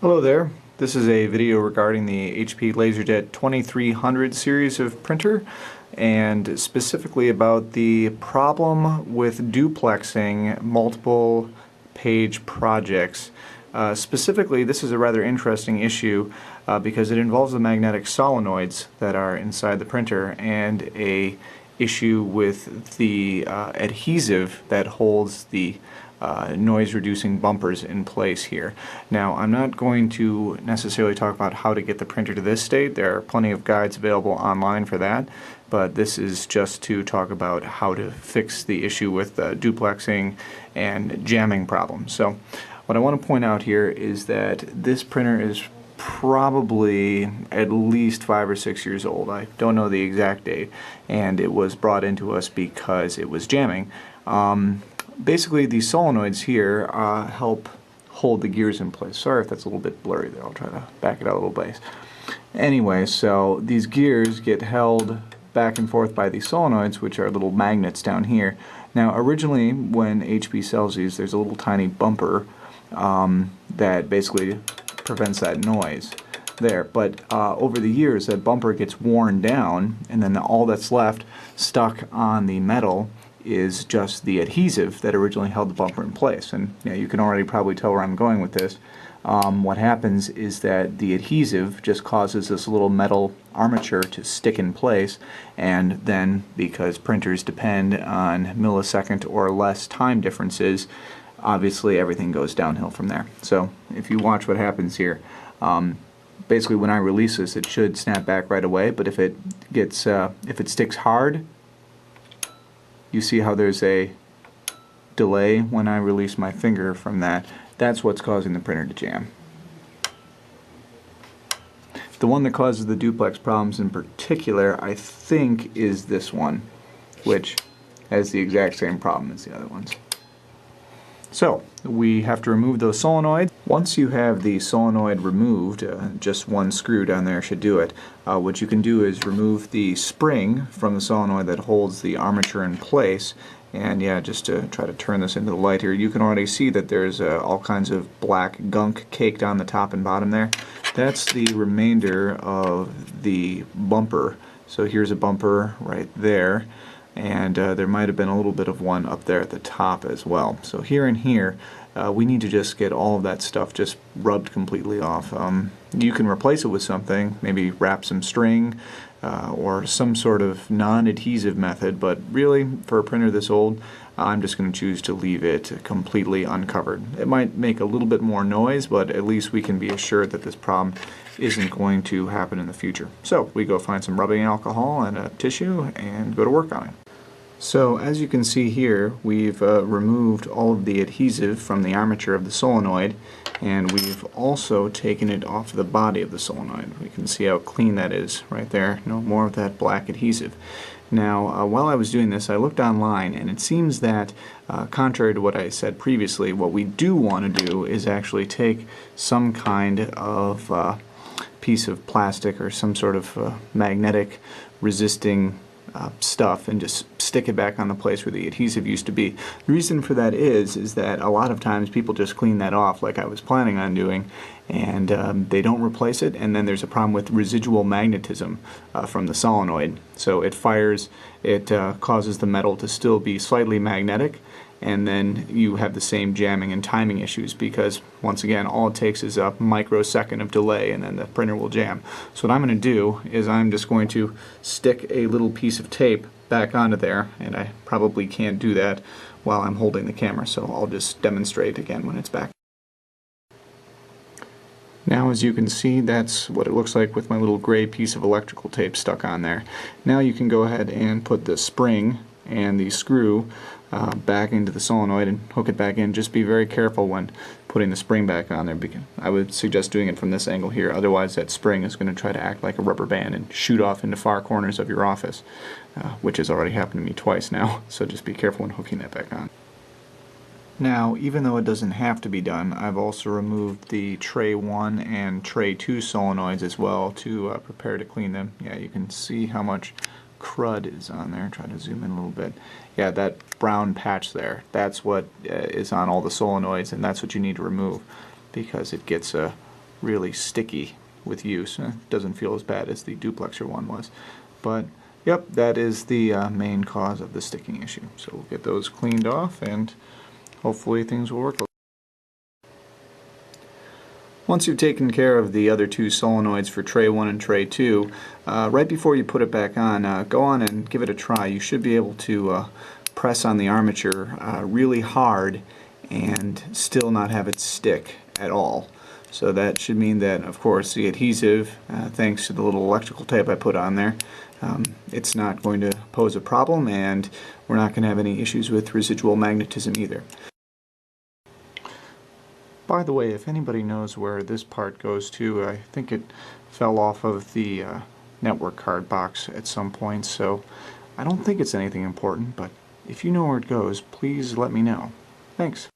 Hello there. This is a video regarding the HP LaserJet 2300 series of printer, and specifically about the problem with duplexing multiple page projects. Specifically, this is a rather interesting issue because it involves the magnetic solenoids that are inside the printer and a issue with the adhesive that holds the noise-reducing bumpers in place here. Now, I'm not going to necessarily talk about how to get the printer to this state. There are plenty of guides available online for that, but this is just to talk about how to fix the issue with duplexing and jamming problems. So, what I want to point out here is that this printer is probably at least 5 or 6 years old. I don't know the exact date, and it was brought into us because it was jamming. Basically, these solenoids here help hold the gears in place. Sorry if that's a little bit blurry there. I'll try to back it out a little bit. Anyway, so these gears get held back and forth by these solenoids, which are little magnets down here. Now, originally, when HP sells these, there's a little tiny bumper that basically prevents that noise there. But over the years, that bumper gets worn down, and then all that's left stuck on the metal is just the adhesive that originally held the bumper in place. And you can already probably tell where I'm going with this. What happens is that the adhesive just causes this little metal armature to stick in place, and then because printers depend on millisecond or less time differences, obviously everything goes downhill from there. So if you watch what happens here, basically when I release this, it should snap back right away, but if it sticks hard, you see how there's a delay when I release my finger from that. That's what's causing the printer to jam. The one that causes the duplex problems in particular, I think, is this one, which has the exact same problem as the other ones. So, we have to remove those solenoids. Once you have the solenoid removed, just one screw down there should do it. What you can do is remove the spring from the solenoid that holds the armature in place. And yeah, just to try to turn this into the light here, you can already see that there's all kinds of black gunk caked on the top and bottom there. That's the remainder of the bumper. So here's a bumper right there. And there might have been a little bit of one up there at the top as well. So here and here, we need to just get all of that stuff just rubbed completely off. You can replace it with something, maybe wrap some string or some sort of non-adhesive method, but really, for a printer this old, I'm just going to choose to leave it completely uncovered. It might make a little bit more noise, but at least we can be assured that this problem isn't going to happen in the future. So we go find some rubbing alcohol and a tissue and go to work on it. So as you can see here, we've removed all of the adhesive from the armature of the solenoid, and we've also taken it off the body of the solenoid. We can see how clean that is right there. No more of that black adhesive. Now, while I was doing this, I looked online, and it seems that, contrary to what I said previously, what we do want to do is actually take some kind of piece of plastic or some sort of magnetic resisting stuff and just stick it back on the place where the adhesive used to be. The reason for that is that a lot of times people just clean that off like I was planning on doing, and they don't replace it, and then there's a problem with residual magnetism from the solenoid. So it fires, it causes the metal to still be slightly magnetic, and then you have the same jamming and timing issues because, once again, all it takes is a microsecond of delay and then the printer will jam. So what I'm going to do is I'm just going to stick a little piece of tape back onto there, and I probably can't do that while I'm holding the camera, so I'll just demonstrate again when it's back. Now, as you can see, that's what it looks like with my little gray piece of electrical tape stuck on there. Now you can go ahead and put the spring and the screw back into the solenoid and hook it back in. Just be very careful when putting the spring back on there, because I would suggest doing it from this angle here, otherwise that spring is going to try to act like a rubber band and shoot off into far corners of your office, which has already happened to me twice now, so just be careful when hooking that back on. Now, even though it doesn't have to be done, I've also removed the tray 1 and tray 2 solenoids as well to prepare to clean them. Yeah, you can see how much crud is on there. Try to zoom in a little bit. Yeah, that brown patch there, that's what is on all the solenoids, and that's what you need to remove because it gets really sticky with use. It doesn't feel as bad as the duplexer one was. But yep, that is the main cause of the sticking issue. So we'll get those cleaned off and hopefully things will work. Once you've taken care of the other two solenoids for tray 1 and tray 2, right before you put it back on, go on and give it a try. You should be able to press on the armature really hard and still not have it stick at all. So that should mean that, of course, the adhesive, thanks to the little electrical tape I put on there, it's not going to pose a problem, and we're not going to have any issues with residual magnetism either. By the way, if anybody knows where this part goes to, I think it fell off of the network card box at some point, so I don't think it's anything important, but if you know where it goes, please let me know. Thanks.